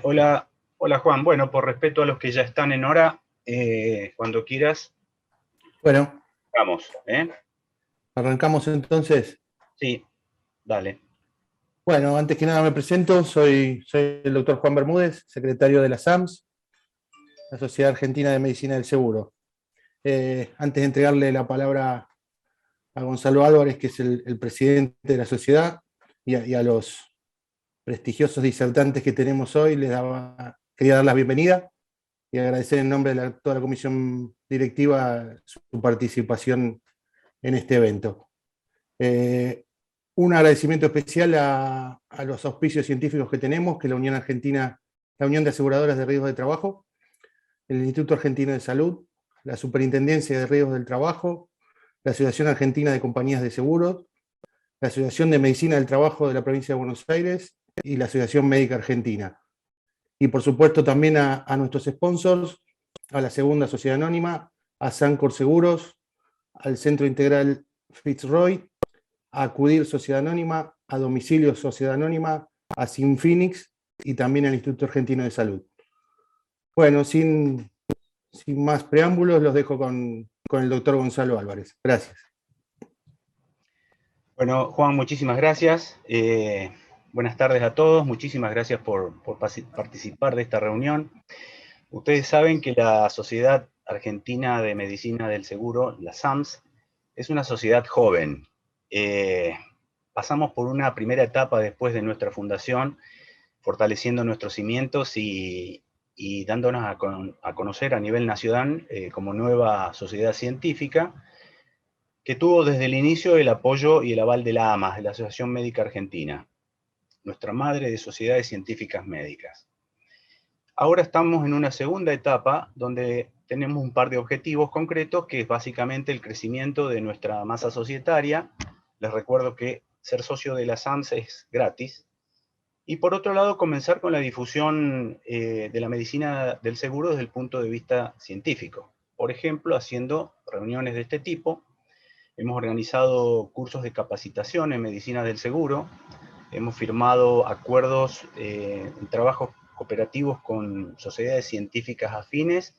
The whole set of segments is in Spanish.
Hola, hola Juan. Bueno, por respeto a los que ya están en hora, cuando quieras, Bueno, vamos. arrancamos entonces. Sí, dale. Bueno, antes que nada me presento, soy el doctor Juan Bermúdez, secretario de la SAMS, la Sociedad Argentina de Medicina del Seguro. Antes de entregarle la palabra a Gonzalo Álvarez, que es el presidente de la sociedad, y a los prestigiosos disertantes que tenemos hoy, quería dar la bienvenida y agradecer en nombre de toda la comisión directiva su participación en este evento. Un agradecimiento especial a los auspicios científicos que tenemos, que la Unión Argentina, la Unión de Aseguradoras de Riesgos de Trabajo, el Instituto Argentino de Salud, la Superintendencia de Riesgos del Trabajo, la Asociación Argentina de Compañías de Seguros, la Asociación de Medicina del Trabajo de la Provincia de Buenos Aires y la Asociación Médica Argentina. Y por supuesto también a nuestros sponsors, a la Segunda Sociedad Anónima, a Sancor Seguros, al Centro Integral Fitzroy, a Acudir Sociedad Anónima, a Domicilio Sociedad Anónima, a Sinfinix y también al Instituto Argentino de Salud. Bueno, sin más preámbulos, los dejo con el doctor Gonzalo Álvarez. Gracias. Bueno, Juan, muchísimas gracias. Buenas tardes a todos. Muchísimas gracias por participar de esta reunión. Ustedes saben que la Sociedad Argentina de Medicina del Seguro, la SAMS, es una sociedad joven. Pasamos por una primera etapa después de nuestra fundación, fortaleciendo nuestros cimientos y dándonos a conocer a nivel nacional como nueva sociedad científica, que tuvo desde el inicio el apoyo y el aval de la AMAS, de la Asociación Médica Argentina, nuestra madre de sociedades científicas médicas. Ahora estamos en una segunda etapa donde tenemos un par de objetivos concretos, que es básicamente el crecimiento de nuestra masa societaria. Les recuerdo que ser socio de la SAMS es gratis. Y por otro lado, comenzar con la difusión de la medicina del seguro desde el punto de vista científico. Por ejemplo, haciendo reuniones de este tipo. Hemos organizado cursos de capacitación en medicina del seguro. Hemos firmado acuerdos en trabajos cooperativos con sociedades científicas afines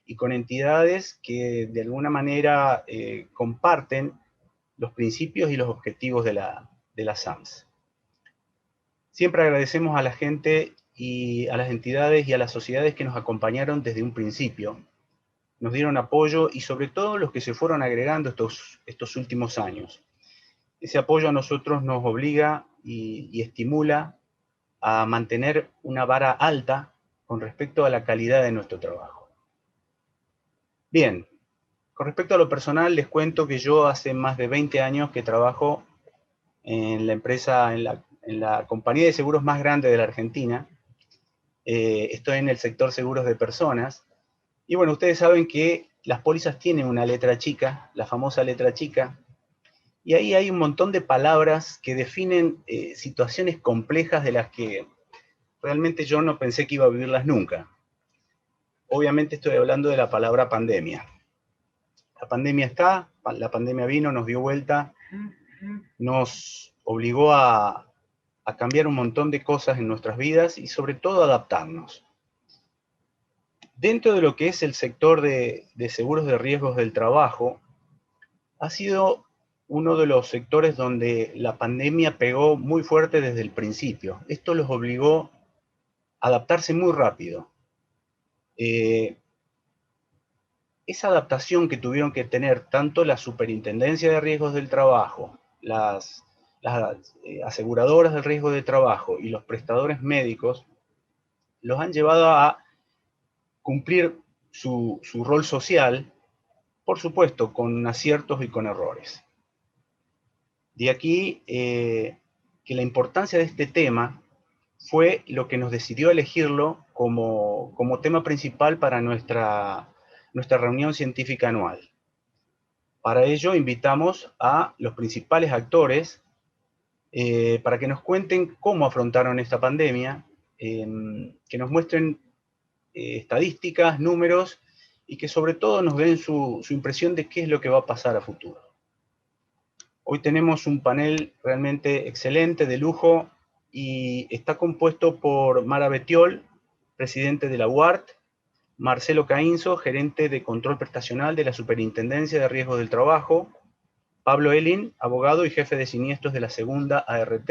y con entidades que de alguna manera comparten los principios y los objetivos de la SAMS. Siempre agradecemos a la gente y a las entidades y a las sociedades que nos acompañaron desde un principio, nos dieron apoyo y sobre todo los que se fueron agregando estos últimos años. Ese apoyo a nosotros nos obliga y estimula a mantener una vara alta con respecto a la calidad de nuestro trabajo. Bien, con respecto a lo personal, les cuento que yo hace más de 20 años que trabajo en la empresa, en la compañía de seguros más grande de la Argentina. Estoy en el sector seguros de personas. Y bueno, ustedes saben que las pólizas tienen una letra chica, la famosa letra chica, y ahí hay un montón de palabras que definen situaciones complejas de las que realmente yo no pensé que iba a vivirlas nunca. Obviamente estoy hablando de la palabra pandemia. La pandemia está, la pandemia vino, nos dio vuelta, nos obligó a cambiar un montón de cosas en nuestras vidas y sobre todo a adaptarnos. Dentro de lo que es el sector de seguros de riesgos del trabajo, ha sido uno de los sectores donde la pandemia pegó muy fuerte desde el principio. Esto los obligó a adaptarse muy rápido. Esa adaptación que tuvieron que tener tanto la Superintendencia de Riesgos del Trabajo, las aseguradoras del riesgo de trabajo y los prestadores médicos, los han llevado a cumplir su rol social, por supuesto, con aciertos y con errores. De aquí que la importancia de este tema fue lo que nos decidió elegirlo como tema principal para nuestra reunión científica anual. Para ello invitamos a los principales actores para que nos cuenten cómo afrontaron esta pandemia, que nos muestren estadísticas, números, y que sobre todo nos den su impresión de qué es lo que va a pasar a futuro. Hoy tenemos un panel realmente excelente, de lujo, y está compuesto por Mara Betiol, presidente de la UART, Marcelo Caínzo, gerente de control prestacional de la Superintendencia de Riesgos del Trabajo, Pablo Elin, abogado y jefe de siniestros de la segunda ART,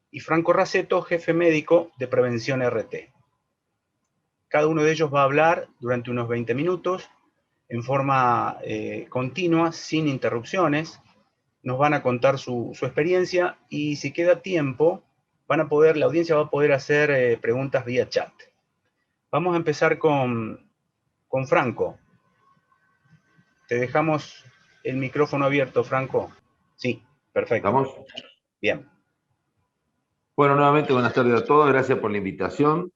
y Franco Raceto, jefe médico de prevención RT. Cada uno de ellos va a hablar durante unos 20 minutos, en forma continua, sin interrupciones. Nos van a contar su experiencia y si queda tiempo, la audiencia va a poder hacer preguntas vía chat. Vamos a empezar con Franco. Te dejamos el micrófono abierto, Franco. Sí, perfecto. ¿Estamos? Bien. Bueno, nuevamente buenas tardes a todos, gracias por la invitación.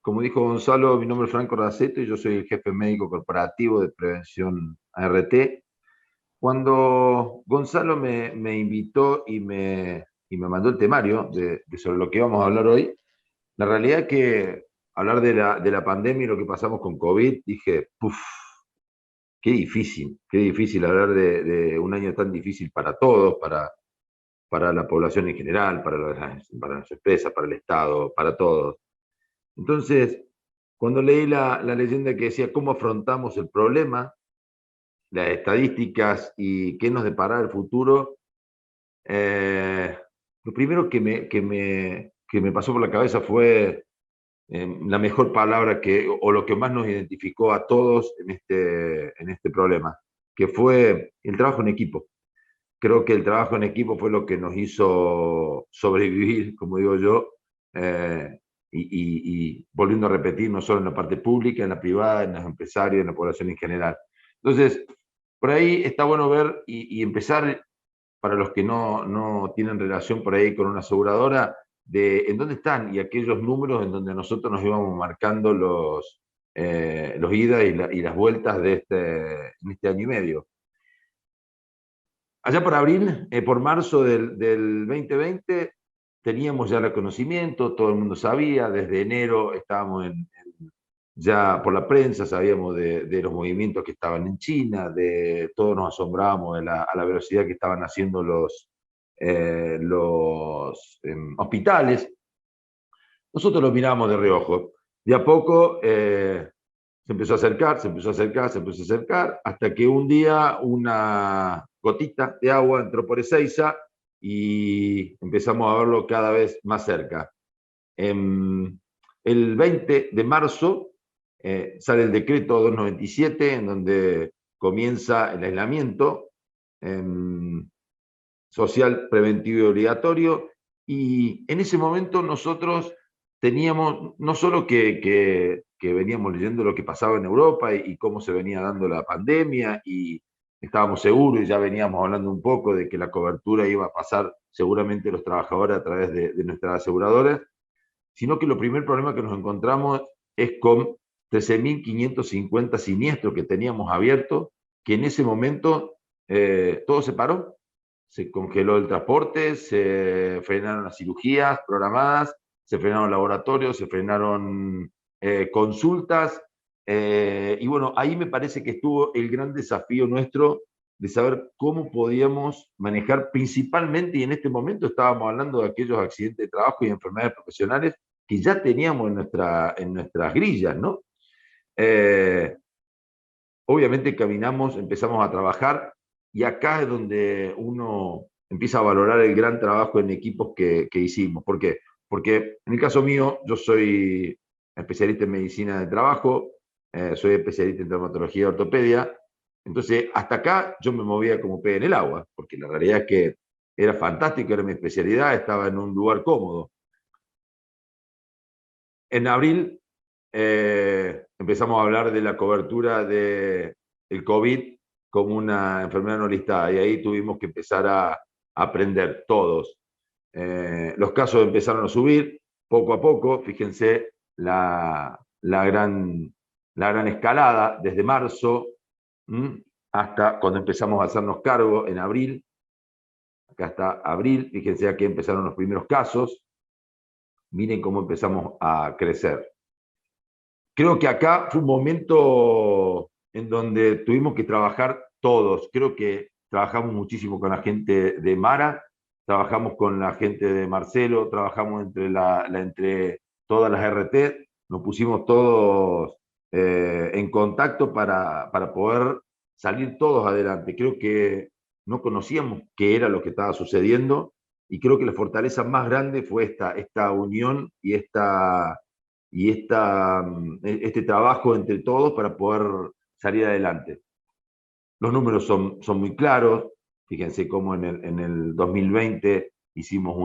Como dijo Gonzalo, mi nombre es Franco Raceto y yo soy el jefe médico corporativo de prevención ART. Cuando Gonzalo me invitó y me mandó el temario sobre lo que íbamos a hablar hoy, la realidad es que hablar de la pandemia y lo que pasamos con COVID, dije, ¡puf! Qué difícil hablar de un año tan difícil para todos, para la población en general, para las empresas, para el Estado, para todos. Entonces, cuando leí la leyenda que decía cómo afrontamos el problema, las estadísticas y qué nos deparará el futuro, lo primero que me pasó por la cabeza fue la mejor palabra o lo que más nos identificó a todos en este problema, que fue el trabajo en equipo. Creo que el trabajo en equipo fue lo que nos hizo sobrevivir, como digo yo, y volviendo a repetir, no solo en la parte pública, en la privada, en los empresarios, en la población en general. Entonces, por ahí está bueno ver y empezar, para los que no tienen relación por ahí con una aseguradora, de en dónde están y aquellos números en donde nosotros nos íbamos marcando los idas y las vueltas en este año y medio. Allá por abril, por marzo del 2020, teníamos ya el conocimiento, todo el mundo sabía, desde enero estábamos ya por la prensa, sabíamos de los movimientos que estaban en China, todos nos asombrábamos a la velocidad que estaban haciendo los hospitales. Nosotros lo mirábamos de reojo. De a poco se empezó a acercar, hasta que un día una gotita de agua entró por Ezeiza y empezamos a verlo cada vez más cerca. El 20 de marzo sale el decreto 297, en donde comienza el aislamiento social, preventivo y obligatorio, y en ese momento nosotros teníamos, no solo que veníamos leyendo lo que pasaba en Europa y cómo se venía dando la pandemia, y estábamos seguros y ya veníamos hablando un poco de que la cobertura iba a pasar seguramente a los trabajadores a través de nuestras aseguradoras, sino que el primer problema que nos encontramos es con 13.550 siniestros que teníamos abiertos, que en ese momento todo se paró. Se congeló el transporte, se frenaron las cirugías programadas, se frenaron laboratorios, se frenaron consultas, y bueno, ahí me parece que estuvo el gran desafío nuestro de saber cómo podíamos manejar principalmente, y en este momento estábamos hablando de aquellos accidentes de trabajo y enfermedades profesionales que ya teníamos en nuestras grillas, ¿no? Obviamente empezamos a trabajar, y acá es donde uno empieza a valorar el gran trabajo en equipos que hicimos. ¿Por qué? Porque en el caso mío, yo soy especialista en medicina de trabajo, soy especialista en traumatología y ortopedia, entonces hasta acá yo me movía como pez en el agua, porque la realidad es que era fantástico, era mi especialidad, estaba en un lugar cómodo. En abril empezamos a hablar de la cobertura del COVID como una enfermedad no listada, y ahí tuvimos que empezar a aprender todos. Los casos empezaron a subir poco a poco, fíjense la gran escalada desde marzo hasta cuando empezamos a hacernos cargo en abril. Acá está abril, fíjense, aquí empezaron los primeros casos. Miren cómo empezamos a crecer. Creo que acá fue un momento en donde tuvimos que trabajar todos. Creo que trabajamos muchísimo con la gente de Mara, trabajamos con la gente de Marcelo, trabajamos entre todas las RT, nos pusimos todos en contacto para poder salir todos adelante. Creo que no conocíamos qué era lo que estaba sucediendo y creo que la fortaleza más grande fue esta unión y este trabajo entre todos para poder salir adelante. Los números son muy claros. Fíjense cómo en el 2020 hicimos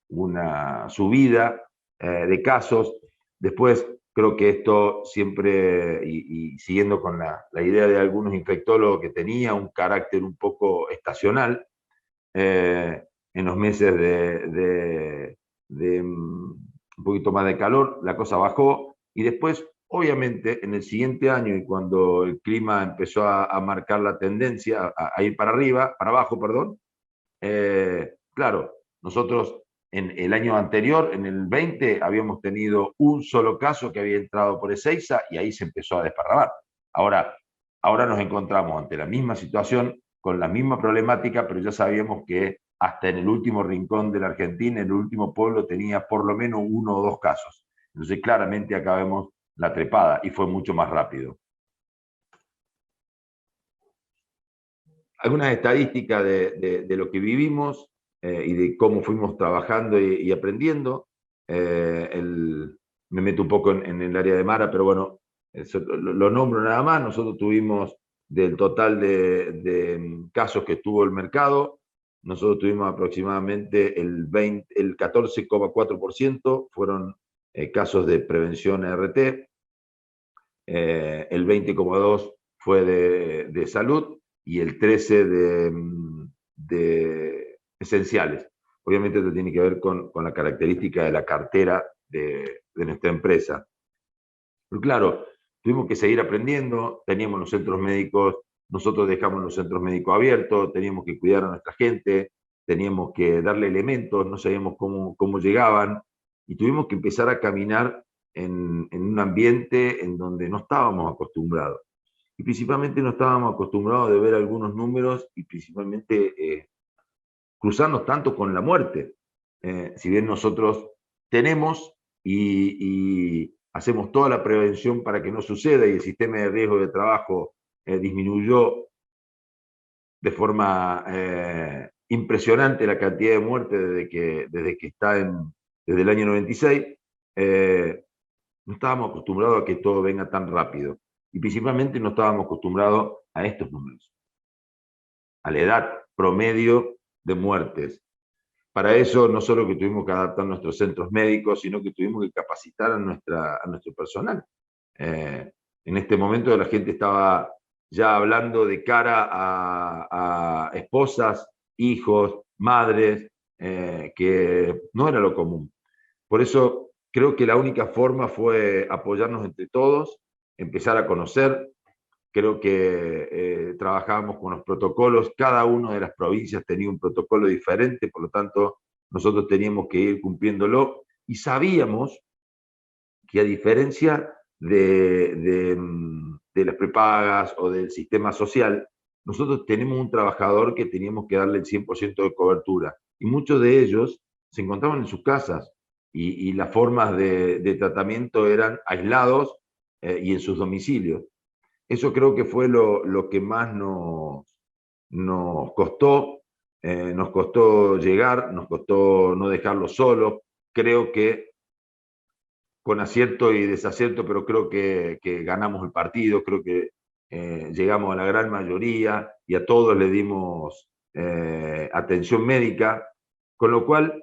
una subida de casos. Después, creo que esto siempre, y siguiendo con la idea de algunos infectólogos, que tenía un carácter un poco estacional, en los meses de un poquito más de calor, la cosa bajó, y después, obviamente, en el siguiente año, y cuando el clima empezó a marcar la tendencia, a ir para arriba, para abajo, perdón, claro, nosotros en el año anterior, en el 20, habíamos tenido un solo caso que había entrado por Ezeiza y ahí se empezó a desparramar. Ahora nos encontramos ante la misma situación, con la misma problemática, pero ya sabíamos que hasta en el último rincón de la Argentina, en el último pueblo, tenía por lo menos 1 o 2 casos. Entonces, claramente acá vemos la trepada y fue mucho más rápido. Algunas estadísticas de lo que vivimos y de cómo fuimos trabajando y aprendiendo. Me meto un poco en el área de Mara, pero bueno, lo nombro nada más. Nosotros tuvimos, del total de casos que tuvo el mercado, nosotros tuvimos aproximadamente el 14,4% fueron casos de prevención RT, el 20,2% fue de salud, y el 13% de esenciales. Obviamente esto tiene que ver con la característica de la cartera de nuestra empresa. Pero claro, tuvimos que seguir aprendiendo, teníamos los centros médicos, nosotros dejamos los centros médicos abiertos, teníamos que cuidar a nuestra gente, teníamos que darle elementos, no sabíamos cómo llegaban, y tuvimos que empezar a caminar en un ambiente en donde no estábamos acostumbrados. Y principalmente no estábamos acostumbrados de ver algunos números y principalmente cruzarnos tanto con la muerte. Si bien nosotros tenemos y hacemos toda la prevención para que no suceda, y el sistema de riesgo de trabajo disminuyó de forma impresionante la cantidad de muertes desde que está desde el año 96, no estábamos acostumbrados a que todo venga tan rápido. Y principalmente no estábamos acostumbrados a estos números, a la edad promedio de muertes. Para eso, no solo que tuvimos que adaptar nuestros centros médicos, sino que tuvimos que capacitar a nuestro personal. En este momento la gente estaba ya hablando de cara a esposas, hijos, madres, que no era lo común. Por eso creo que la única forma fue apoyarnos entre todos, empezar a conocer. Creo que trabajábamos con los protocolos, cada una de las provincias tenía un protocolo diferente, por lo tanto nosotros teníamos que ir cumpliéndolo, y sabíamos que, a diferencia de las prepagas o del sistema social, nosotros tenemos un trabajador que teníamos que darle el 100% de cobertura, y muchos de ellos se encontraban en sus casas, y las formas de tratamiento eran aislados y en sus domicilios. Eso creo que fue lo que más nos costó llegar, nos costó no dejarlos solos. Creo que con acierto y desacierto, pero creo que ganamos el partido, creo que llegamos a la gran mayoría y a todos le dimos atención médica, con lo cual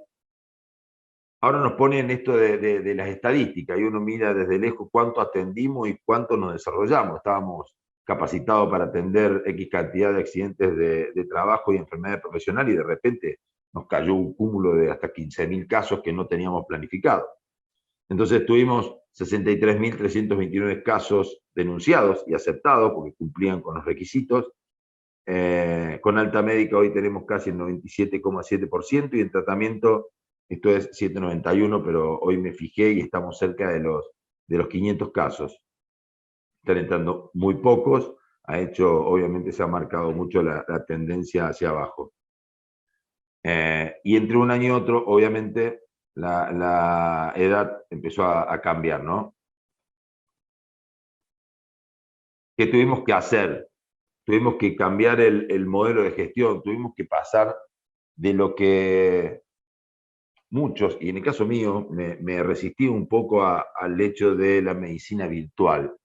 ahora nos ponen esto de las estadísticas, y uno mira desde lejos cuánto atendimos y cuánto nos desarrollamos. Estábamos capacitados para atender X cantidad de accidentes de trabajo y enfermedades profesionales, y de repente nos cayó un cúmulo de hasta 15.000 casos que no teníamos planificado. Entonces tuvimos 63.329 casos denunciados y aceptados porque cumplían con los requisitos. Con alta médica hoy tenemos casi el 97,7%, y en tratamiento esto es 791, pero hoy me fijé y estamos cerca de los 500 casos. Están entrando muy pocos, obviamente se ha marcado mucho la tendencia hacia abajo. Y entre un año y otro, obviamente, la edad empezó a cambiar, ¿no? ¿Qué tuvimos que hacer? Tuvimos que cambiar el modelo de gestión, tuvimos que pasar de lo que muchos, y en el caso mío, me resistí un poco al hecho de la medicina virtual.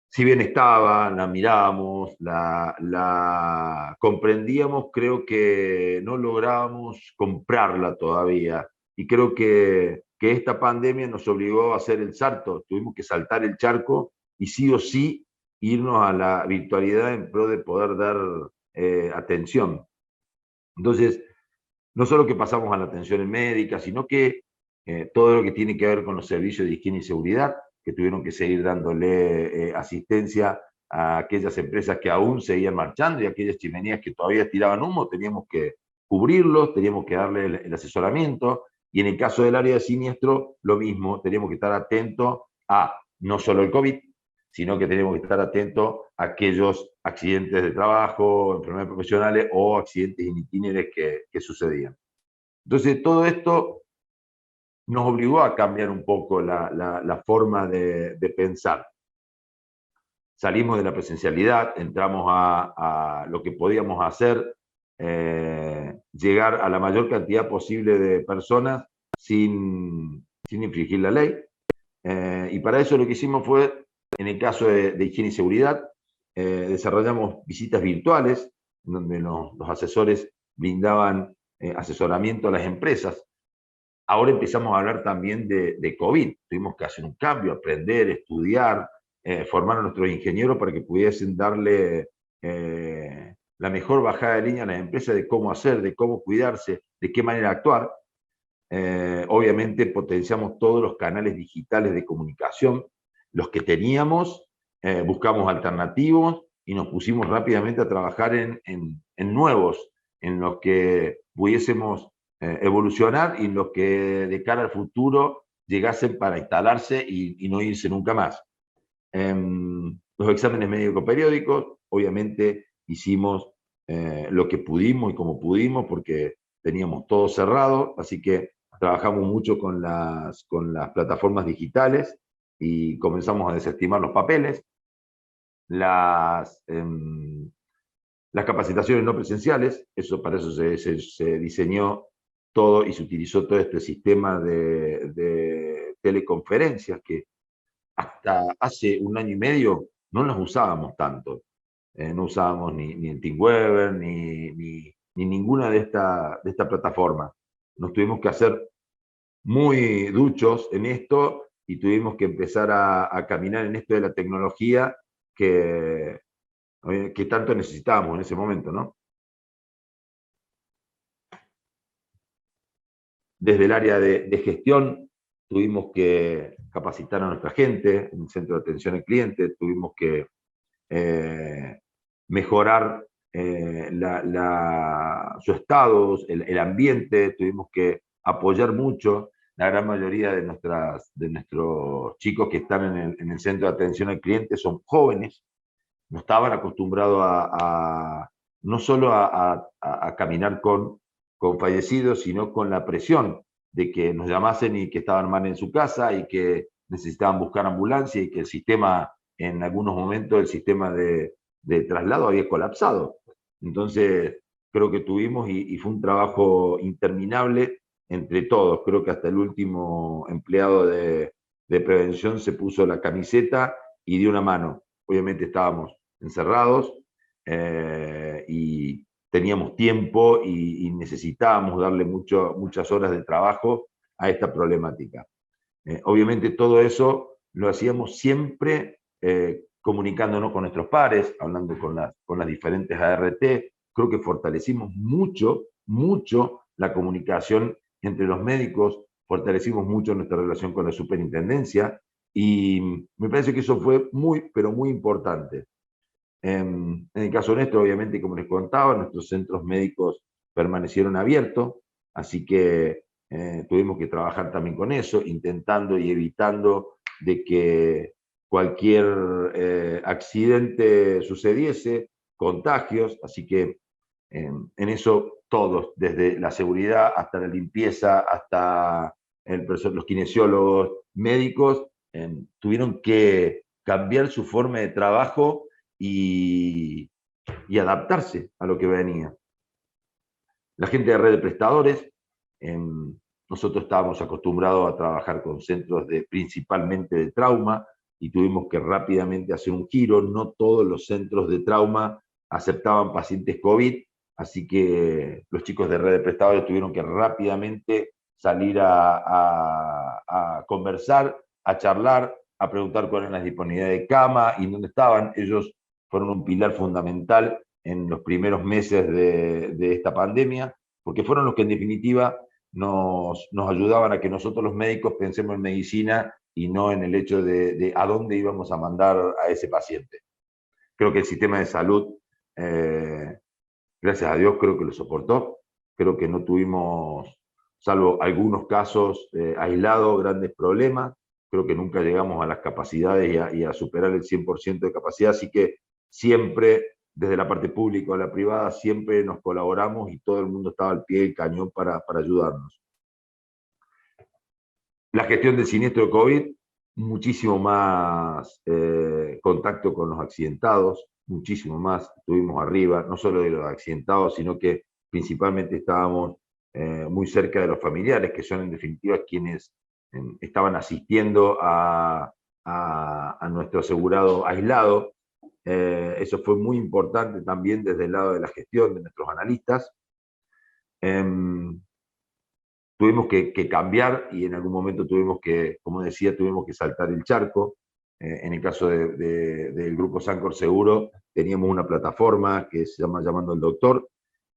Si bien estaba, la mirábamos, la comprendíamos, creo que no lográbamos comprarla todavía. Y creo que esta pandemia nos obligó a hacer el salto. Tuvimos que saltar el charco y sí o sí irnos a la virtualidad en pro de poder dar atención. Entonces, no solo que pasamos a la atención médica, sino que todo lo que tiene que ver con los servicios de higiene y seguridad, que tuvieron que seguir dándole asistencia a aquellas empresas que aún seguían marchando y aquellas chimeneas que todavía tiraban humo, teníamos que cubrirlos, teníamos que darle el asesoramiento, y en el caso del área de siniestro, lo mismo, teníamos que estar atentos a no solo el COVID, sino que tenemos que estar atentos a aquellos accidentes de trabajo, enfermedades profesionales o accidentes in itinere que sucedían. Entonces, todo esto nos obligó a cambiar un poco la forma de pensar. Salimos de la presencialidad, entramos a lo que podíamos hacer, llegar a la mayor cantidad posible de personas sin infringir la ley. Y para eso lo que hicimos fue, en el caso de higiene y seguridad, desarrollamos visitas virtuales, donde los asesores brindaban asesoramiento a las empresas. Ahora empezamos a hablar también de COVID. Tuvimos que hacer un cambio, aprender, estudiar, formar a nuestros ingenieros para que pudiesen darle la mejor bajada de línea a las empresas de cómo hacer, de cómo cuidarse, de qué manera actuar. Obviamente potenciamos todos los canales digitales de comunicación, los que teníamos, buscamos alternativos y nos pusimos rápidamente a trabajar en nuevos, en los que pudiésemos evolucionar y en los que de cara al futuro llegasen para instalarse y no irse nunca más. Los exámenes médico-periódicos, obviamente hicimos lo que pudimos y como pudimos porque teníamos todo cerrado, así que trabajamos mucho con las plataformas digitales y comenzamos a desestimar los papeles. Las capacitaciones no presenciales, para eso se diseñó todo y se utilizó todo este sistema de teleconferencias que hasta hace un año y medio no las usábamos tanto. No usábamos ni el TeamWeaver ni ninguna de esta plataforma. Nos tuvimos que hacer muy duchos en esto y tuvimos que empezar a caminar en esto de la tecnología que tanto necesitábamos en ese momento, ¿no? Desde el área de gestión tuvimos que capacitar a nuestra gente en el centro de atención al cliente, tuvimos que mejorar su estado, el ambiente, tuvimos que apoyar mucho. La gran mayoría de nuestros chicos que están en el centro de atención al cliente son jóvenes, no estaban acostumbrados no solo a caminar con fallecidos, sino con la presión de que nos llamasen y que estaban mal en su casa y que necesitaban buscar ambulancia y que el sistema, en algunos momentos, el sistema de traslado había colapsado. Entonces, creo que tuvimos, y fue un trabajo interminable entre todos. Creo que hasta el último empleado de prevención se puso la camiseta y dio una mano. Obviamente estábamos encerrados y teníamos tiempo y necesitábamos darle muchas horas de trabajo a esta problemática. Obviamente todo eso lo hacíamos siempre comunicándonos con nuestros pares, hablando con las diferentes ART. Creo que fortalecimos mucho la comunicación entre los médicos, fortalecimos mucho nuestra relación con la superintendencia y me parece que eso fue muy, pero muy importante. En el caso nuestro, obviamente, como les contaba, nuestros centros médicos permanecieron abiertos, así que tuvimos que trabajar también con eso, intentando y evitando de que cualquier accidente sucediese, contagios, así que En eso todos, desde la seguridad hasta la limpieza, hasta los kinesiólogos, médicos, tuvieron que cambiar su forma de trabajo y adaptarse a lo que venía. La gente de red de prestadores, nosotros estábamos acostumbrados a trabajar con centros principalmente de trauma, y tuvimos que rápidamente hacer un giro. No todos los centros de trauma aceptaban pacientes COVID, así que los chicos de red de prestadores tuvieron que rápidamente salir a conversar, a charlar, a preguntar cuál era la disponibilidad de cama y dónde estaban. Ellos fueron un pilar fundamental en los primeros meses de esta pandemia, porque fueron los que en definitiva nos ayudaban a que nosotros los médicos pensemos en medicina y no en el hecho de a dónde íbamos a mandar a ese paciente. Creo que el sistema de salud, gracias a Dios, creo que lo soportó. Creo que no tuvimos, salvo algunos casos aislados, grandes problemas. Creo que nunca llegamos a las capacidades y a superar el 100% de capacidad, así que siempre, desde la parte pública a la privada, siempre nos colaboramos y todo el mundo estaba al pie del cañón para ayudarnos. La gestión del siniestro de COVID, muchísimo más contacto con los accidentados, muchísimo más. Estuvimos arriba, no solo de los accidentados, sino que principalmente estábamos muy cerca de los familiares, que son en definitiva quienes estaban asistiendo a nuestro asegurado aislado. Eso fue muy importante también desde el lado de la gestión de nuestros analistas. Tuvimos que cambiar y en algún momento tuvimos que, como decía, tuvimos que saltar el charco. En el caso del Grupo Sancor Seguro, teníamos una plataforma que se llama Llamando al Doctor.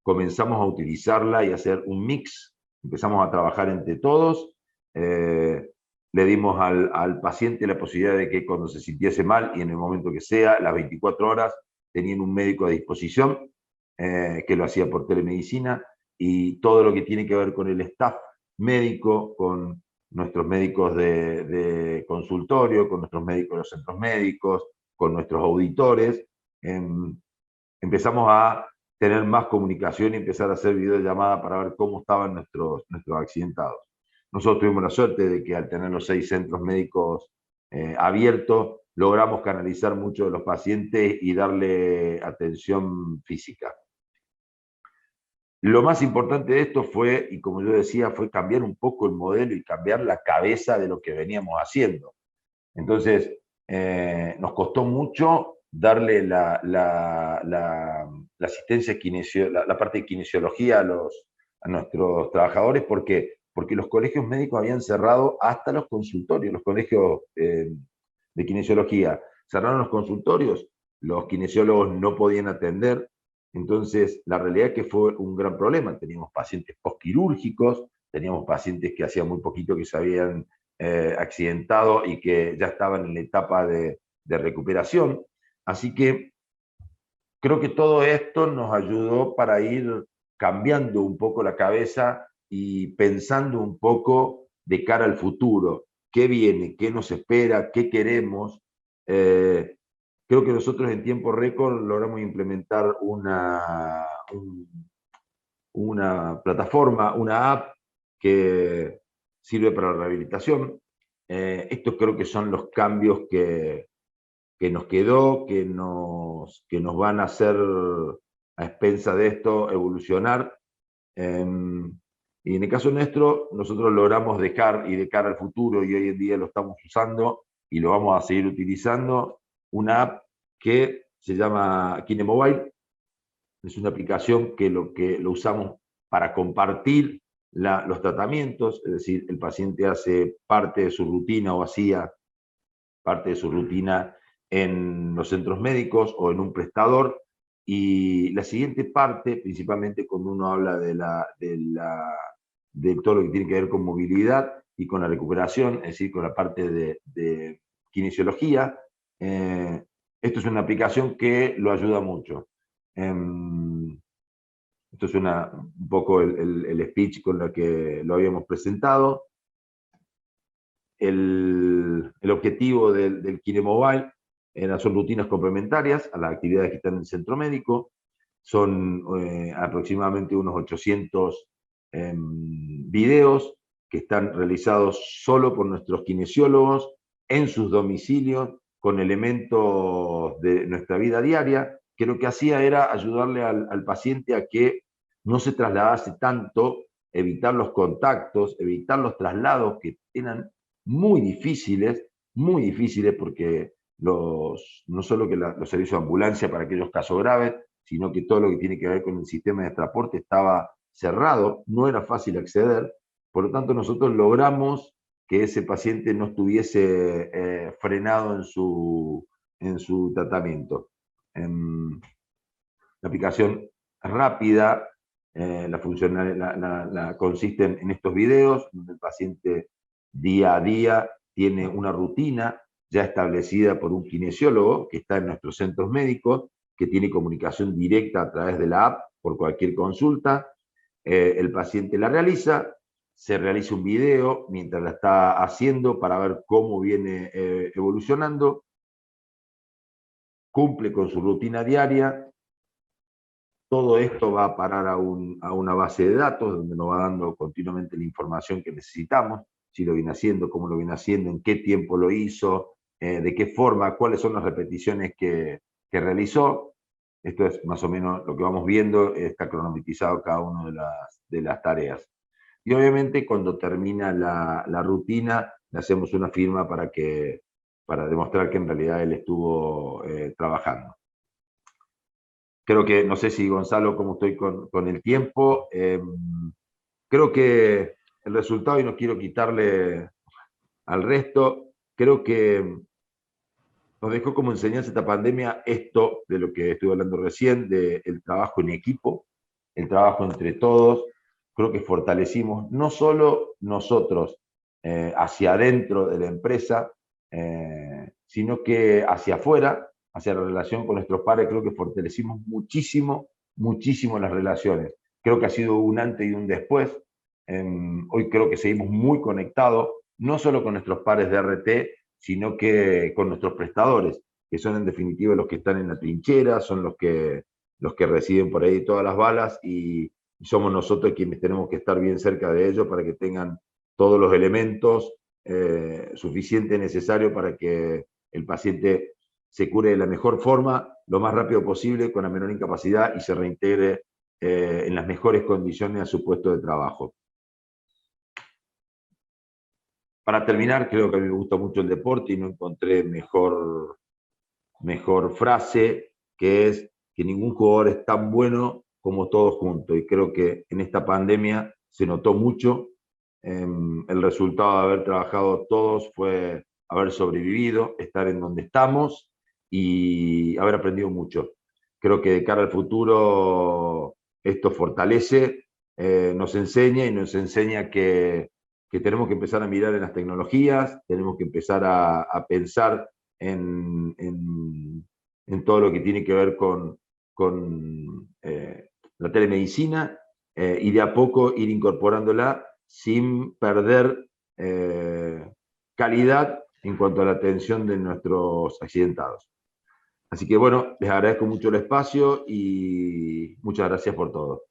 Comenzamos a utilizarla y a hacer un mix. Empezamos a trabajar entre todos. Le dimos al paciente la posibilidad de que cuando se sintiese mal, y en el momento que sea, las 24 horas, tenían un médico a disposición, que lo hacía por telemedicina, y todo lo que tiene que ver con el staff médico, con nuestros médicos de consultorio, con nuestros médicos de los centros médicos, con nuestros auditores. Empezamos a tener más comunicación y empezar a hacer videollamadas para ver cómo estaban nuestros accidentados. Nosotros tuvimos la suerte de que al tener los 6 centros médicos abiertos, logramos canalizar muchos de los pacientes y darle atención física. Lo más importante de esto fue, y como yo decía, fue cambiar un poco el modelo y cambiar la cabeza de lo que veníamos haciendo. Entonces, nos costó mucho darle la asistencia, la parte de kinesiología a nuestros trabajadores, porque los colegios médicos habían cerrado hasta los consultorios, los colegios de kinesiología. Cerraron los consultorios, los kinesiólogos no podían atender. Entonces, la realidad es que fue un gran problema. Teníamos pacientes postquirúrgicos, teníamos pacientes que hacía muy poquito que se habían accidentado y que ya estaban en la etapa de recuperación. Así que creo que todo esto nos ayudó para ir cambiando un poco la cabeza y pensando un poco de cara al futuro. ¿Qué viene? ¿Qué nos espera? ¿Qué queremos? Creo que nosotros en tiempo récord logramos implementar una plataforma, una app que sirve para la rehabilitación. Estos creo que son los cambios que nos quedó, que nos van a hacer, a expensa de esto, evolucionar. Y en el caso nuestro, nosotros logramos dejar, y de cara al futuro, y hoy en día lo estamos usando y lo vamos a seguir utilizando, una app que se llama KineMobile. Es una aplicación que lo usamos para compartir los tratamientos, es decir, el paciente hace parte de su rutina o hacía parte de su rutina en los centros médicos o en un prestador, y la siguiente parte, principalmente cuando uno habla de todo lo que tiene que ver con movilidad y con la recuperación, es decir, con la parte de kinesiología, esto es una aplicación que lo ayuda mucho. Esto es un poco el speech con el que lo habíamos presentado. El objetivo del KineMobile son rutinas complementarias a las actividades que están en el centro médico. Son aproximadamente unos 800 videos que están realizados solo por nuestros kinesiólogos en sus domicilios, con elementos de nuestra vida diaria, que lo que hacía era ayudarle al paciente a que no se trasladase tanto, evitar los contactos, evitar los traslados que eran muy difíciles porque no solo que los servicios de ambulancia para aquellos casos graves, sino que todo lo que tiene que ver con el sistema de transporte estaba cerrado, no era fácil acceder. Por lo tanto, nosotros logramos que ese paciente no estuviese frenado en su tratamiento. La aplicación rápida, consiste en estos videos, donde el paciente día a día tiene una rutina ya establecida por un kinesiólogo que está en nuestros centros médicos, que tiene comunicación directa a través de la app por cualquier consulta. El paciente la realiza, se realiza un video mientras la está haciendo para ver cómo viene evolucionando, cumple con su rutina diaria. Todo esto va a parar a una base de datos donde nos va dando continuamente la información que necesitamos, si lo viene haciendo, cómo lo viene haciendo, en qué tiempo lo hizo, de qué forma, cuáles son las repeticiones que realizó. Esto es más o menos lo que vamos viendo, está cronometrizado cada una de las tareas. Y obviamente cuando termina la rutina, le hacemos una firma para demostrar que en realidad él estuvo trabajando. Creo que, no sé si Gonzalo, cómo estoy con el tiempo, creo que el resultado, y no quiero quitarle al resto, creo que nos dejó como enseñanza esta pandemia esto de lo que estuve hablando recién, del trabajo en equipo, el trabajo entre todos. Creo que fortalecimos no solo nosotros hacia adentro de la empresa, sino que hacia afuera, hacia la relación con nuestros pares. Creo que fortalecimos muchísimo las relaciones. Creo que ha sido un antes y un después. Hoy creo que seguimos muy conectados, no solo con nuestros pares de RT, sino que con nuestros prestadores, que son en definitiva los que están en la trinchera, son los que reciben por ahí todas las balas, y somos nosotros quienes tenemos que estar bien cerca de ellos para que tengan todos los elementos suficientes necesarios para que el paciente se cure de la mejor forma, lo más rápido posible, con la menor incapacidad, y se reintegre en las mejores condiciones a su puesto de trabajo. Para terminar, creo que a mí me gusta mucho el deporte y no encontré mejor frase, que es que ningún jugador es tan bueno como todos juntos. Y creo que en esta pandemia se notó mucho. El resultado de haber trabajado todos fue haber sobrevivido, estar en donde estamos y haber aprendido mucho. Creo que de cara al futuro esto fortalece, nos enseña que tenemos que empezar a mirar en las tecnologías, tenemos que empezar a pensar en todo lo que tiene que ver con la telemedicina, y de a poco ir incorporándola sin perder calidad en cuanto a la atención de nuestros accidentados. Así que bueno, les agradezco mucho el espacio y muchas gracias por todo.